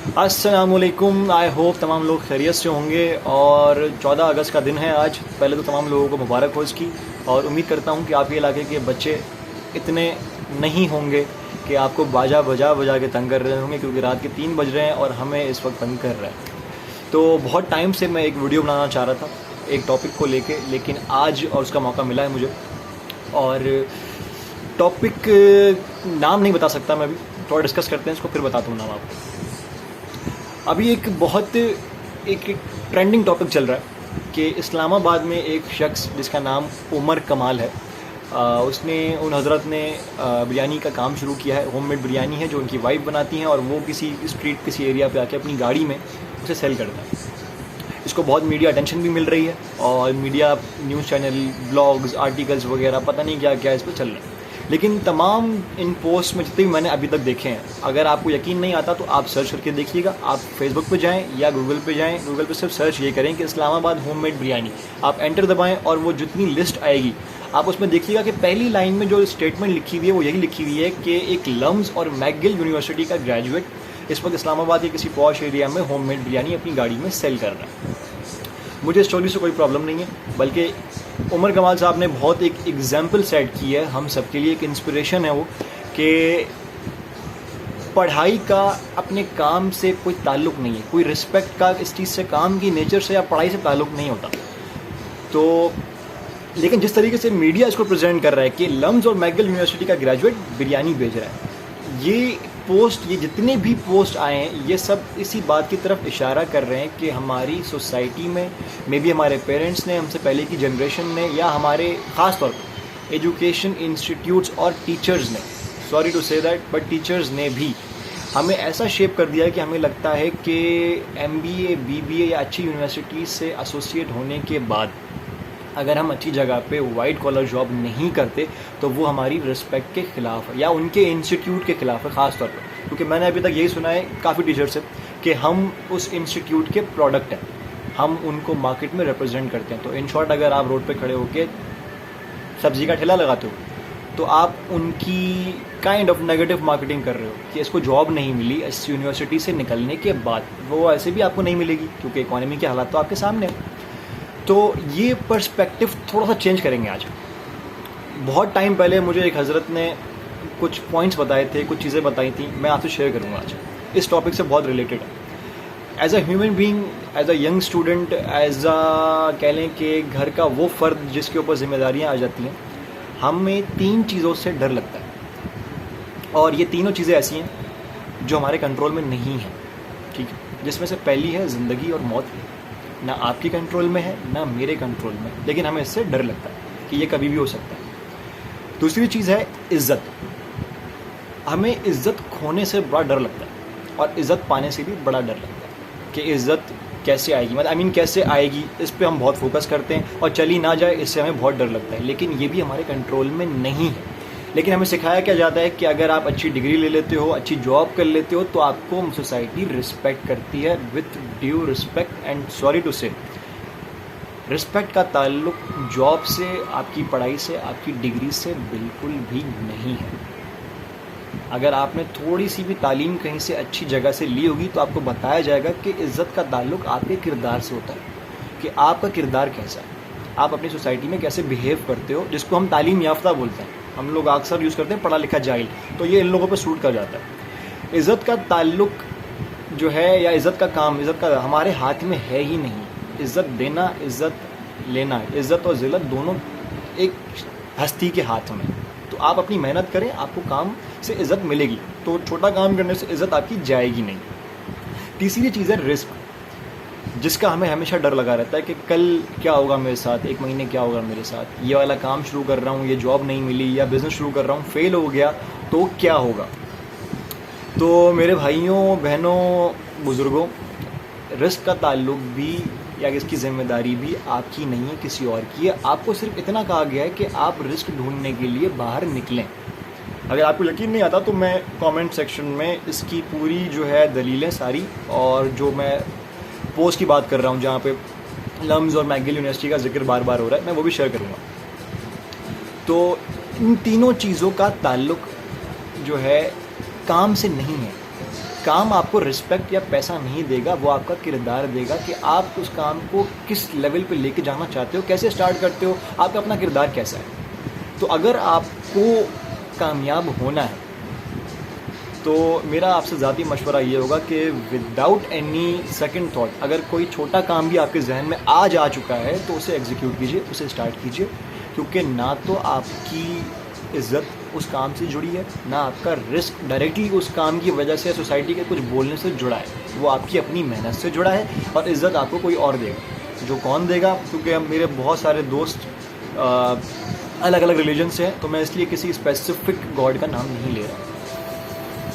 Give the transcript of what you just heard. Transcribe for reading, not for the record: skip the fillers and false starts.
السلام علیکم. I hope تمام لوگ خیریت سے ہوں گے. اور 14 اگست کا دن ہے آج. پہلے تو تمام لوگوں کو مبارک ہو اس کی, اور امید کرتا ہوں کہ آپ کے علاقے کے بچے اتنے نہیں ہوں گے کہ آپ کو باجا بجا کے تنگ کر رہے ہوں گے, کیونکہ رات کے 3 بج رہے ہیں اور ہمیں اس وقت تنگ کر رہے ہیں. تو بہت ٹائم سے میں ایک ویڈیو بنانا چاہ رہا تھا ایک ٹاپک کو لے کے, لیکن آج اور اس کا موقع ملا ہے مجھے. اور ٹاپک نام نہیں بتا سکتا میں, ابھی تھوڑا ڈسکس کرتے ہیں اس کو, پھر بتاتا ہوں نام آپ کو. ابھی ایک بہت ٹرینڈنگ ٹاپک چل رہا ہے کہ اسلام آباد میں ایک شخص جس کا نام عمر کمال ہے, ان حضرت نے بریانی کا کام شروع کیا ہے. ہوم میڈ بریانی ہے جو ان کی وائف بناتی ہیں, اور وہ کسی اسٹریٹ کسی ایریا پہ آ کے اپنی گاڑی میں اسے سیل کرتا ہے. اس کو بہت میڈیا اٹینشن بھی مل رہی ہے, اور media news channel blogs articles وغیرہ پتہ نہیں کیا کیا اس پہ چل رہا ہے. لیکن تمام ان پوسٹ میں جتنے بھی میں نے ابھی تک دیکھے ہیں, اگر آپ کو یقین نہیں آتا تو آپ سرچ کر کے دیکھیے گا. آپ فیس بک پہ جائیں یا گوگل پہ جائیں, گوگل پہ صرف سرچ یہ کریں کہ اسلام آباد ہوم میڈ بریانی, آپ انٹر دبائیں اور وہ جتنی لسٹ آئے گی آپ اس میں دیکھیے گا کہ پہلی لائن میں جو اسٹیٹمنٹ لکھی ہوئی ہے وہ یہی لکھی ہوئی ہے کہ ایک لمز اور میکگل یونیورسٹی کا گریجویٹ اس وقت اسلام آباد کے کسی پوش ایریا میں ہوم میڈ بریانی اپنی گاڑی میں سیل کر رہا ہے. مجھے اس اسٹوری سے کوئی پرابلم نہیں ہے, بلکہ عمر کمال صاحب نے بہت ایک ایگزامپل سیٹ کی ہے ہم سب کے لیے, ایک انسپریشن ہے وہ, کہ پڑھائی کا اپنے کام سے کوئی تعلق نہیں ہے, کوئی رسپیکٹ کا اس چیز سے, کام کی نیچر سے یا پڑھائی سے تعلق نہیں ہوتا. تو لیکن جس طریقے سے میڈیا اس کو پریزنٹ کر رہا ہے کہ لمز اور میکگل یونیورسٹی کا گریجویٹ بریانی بیچ رہا ہے, یہ پوسٹ, یہ جتنے بھی پوسٹ آئے ہیں یہ سب اسی بات کی طرف اشارہ کر رہے ہیں کہ ہماری سوسائٹی میں بھی ہمارے پیرنٹس نے, ہم سے پہلے کی جنریشن نے, یا ہمارے خاص طور پر ایجوکیشن انسٹیٹیوٹس اور ٹیچرز نے, سوری ٹو سے دیٹ, بٹ ٹیچرز نے بھی ہمیں ایسا شیپ کر دیا ہے کہ ہمیں لگتا ہے کہ MBA BBA یا اچھی یونیورسٹیز سے ایسوسیٹ ہونے کے بعد اگر ہم اچھی جگہ پہ وائٹ کالر جاب نہیں کرتے تو وہ ہماری رسپیکٹ کے خلاف ہے, یا ان کے انسٹیٹیوٹ کے خلاف ہے خاص طور پر. کیونکہ میں نے ابھی تک یہی سنا ہے کافی ٹیچر سے کہ ہم اس انسٹیٹیوٹ کے پروڈکٹ ہیں, ہم ان کو مارکیٹ میں ریپرزینٹ کرتے ہیں. تو ان شارٹ اگر آپ روڈ پہ کھڑے ہو کے سبزی کا ٹھیلا لگاتے ہو تو آپ ان کی کائنڈ آف نیگیٹو مارکیٹنگ کر رہے ہو کہ اس کو جاب نہیں ملی اس یونیورسٹی سے نکلنے کے بعد. وہ ایسے بھی آپ کو نہیں ملے گی کیونکہ اکانومی کے حالات تو آپ کے سامنے ہیں. تو یہ پرسپیکٹیو تھوڑا سا چینج کریں گے آج. بہت ٹائم پہلے مجھے ایک حضرت نے کچھ پوائنٹس بتائے تھے, کچھ چیزیں بتائی تھیں, میں آپ سے شیئر کروں گا آج. اس ٹاپک سے بہت ریلیٹڈ ہے. As a human being, as a young student, as a کہہ لیں کہ گھر کا وہ فرد جس کے اوپر ذمہ داریاں آ جاتی ہیں, ہمیں 3 چیزوں سے ڈر لگتا ہے, اور یہ تینوں چیزیں ایسی ہیں جو ہمارے کنٹرول میں نہیں ہیں, ٹھیک ہے, جس میں سے پہلی ہے زندگی اور موت. نہ آپ کی کنٹرول میں ہے نہ میرے کنٹرول میں, لیکن ہمیں اس سے ڈر لگتا ہے کہ یہ کبھی بھی ہو سکتا ہے. دوسری چیز ہے عزت. ہمیں عزت کھونے سے بڑا ڈر لگتا ہے, اور عزت پانے سے بھی بڑا ڈر لگتا ہے کہ عزت کیسے آئے گی, مطلب کیسے آئے گی, اس پہ ہم بہت فوکس کرتے ہیں, اور چلی نہ جائے اس سے ہمیں بہت ڈر لگتا ہے. لیکن یہ بھی ہمارے کنٹرول میں نہیں ہے. لیکن ہمیں سکھایا کیا جاتا ہے کہ اگر آپ اچھی ڈگری لے لیتے ہو, اچھی جاب کر لیتے ہو, تو آپ کو سوسائٹی رسپیکٹ کرتی ہے, with due respect. And sorry to say, respect کا تعلق جاب سے, آپ کی پڑھائی سے, آپ کی ڈگری سے بالکل بھی نہیں ہے. اگر آپ نے تھوڑی سی بھی تعلیم کہیں سے اچھی جگہ سے لی ہوگی تو آپ کو بتایا جائے گا کہ عزت کا تعلق آپ کے کردار سے ہوتا ہے, کہ آپ کا کردار کیسا ہے, آپ اپنی سوسائٹی میں کیسے بیہیو کرتے ہو, جس کو ہم تعلیم یافتہ بولتے ہیں. ہم لوگ اکثر یوز کرتے ہیں پڑھا لکھا جاہل, تو یہ ان لوگوں پہ سوٹ کر جاتا ہے. عزت کا تعلق جو ہے, یا عزت کا کام, عزت کا ہمارے ہاتھ میں ہے ہی نہیں. عزت دینا, عزت لینا, عزت اور ذلت دونوں ایک ہستی کے ہاتھ میں. تو آپ اپنی محنت کریں, آپ کو کام سے عزت ملے گی, تو چھوٹا کام کرنے سے عزت آپ کی جائے گی نہیں. تیسری چیز ہے رسک, جس کا ہمیں ہمیشہ ڈر لگا رہتا ہے کہ کل کیا ہوگا میرے ساتھ, 1 مہینے کیا ہوگا میرے ساتھ, یہ والا کام شروع کر رہا ہوں, یہ جاب نہیں ملی, یا بزنس شروع کر رہا ہوں, فیل ہو گیا تو کیا ہوگا. تو میرے بھائیوں, بہنوں, بزرگوں, رسک کا تعلق بھی یا اس کی ذمہ داری بھی آپ کی نہیں ہے, کسی اور کی ہے. آپ کو صرف اتنا کہا گیا ہے کہ آپ رسک ڈھونڈنے کے لیے باہر نکلیں. اگر آپ کو یقین نہیں آتا تو میں کامنٹ سیکشن میں اس کی پوری جو ہے دلیلیں ساری, اور جو میں پوسٹ کی بات کر رہا ہوں جہاں پہ لمز اور میکگل یونیورسٹی کا ذکر بار بار ہو رہا ہے, میں وہ بھی شیئر کروں گا. تو ان تینوں چیزوں کا تعلق جو ہے کام سے نہیں ہے, کام آپ کو رسپیکٹ یا پیسہ نہیں دے گا, وہ آپ کا کردار دے گا کہ آپ اس کام کو کس لیول پہ لے کے جانا چاہتے ہو, کیسے اسٹارٹ کرتے ہو, آپ کا اپنا کردار کیسا ہے. تو اگر آپ کو کامیاب ہونا ہے تو میرا آپ سے ذاتی مشورہ یہ ہوگا کہ وداؤٹ اینی سیکنڈ تھاٹ, اگر کوئی چھوٹا کام بھی آپ کے ذہن میں آج آ چکا ہے تو اسے ایگزیکیوٹ کیجیے, اسے اسٹارٹ کیجیے, کیونکہ نہ تو آپ کی عزت اس کام سے جڑی ہے, نہ آپ کا رسک ڈائریکٹلی اس کام کی وجہ سے سوسائٹی کے کچھ بولنے سے جڑا ہے, وہ آپ کی اپنی محنت سے جڑا ہے, اور عزت آپ کو کوئی اور دے گا. جو کون دے گا, کیونکہ میرے بہت سارے دوست الگ الگ ریلیجن سے ہیں, تو میں اس لیے کسی اسپیسیفک گاڈ کا نام نہیں لے رہا.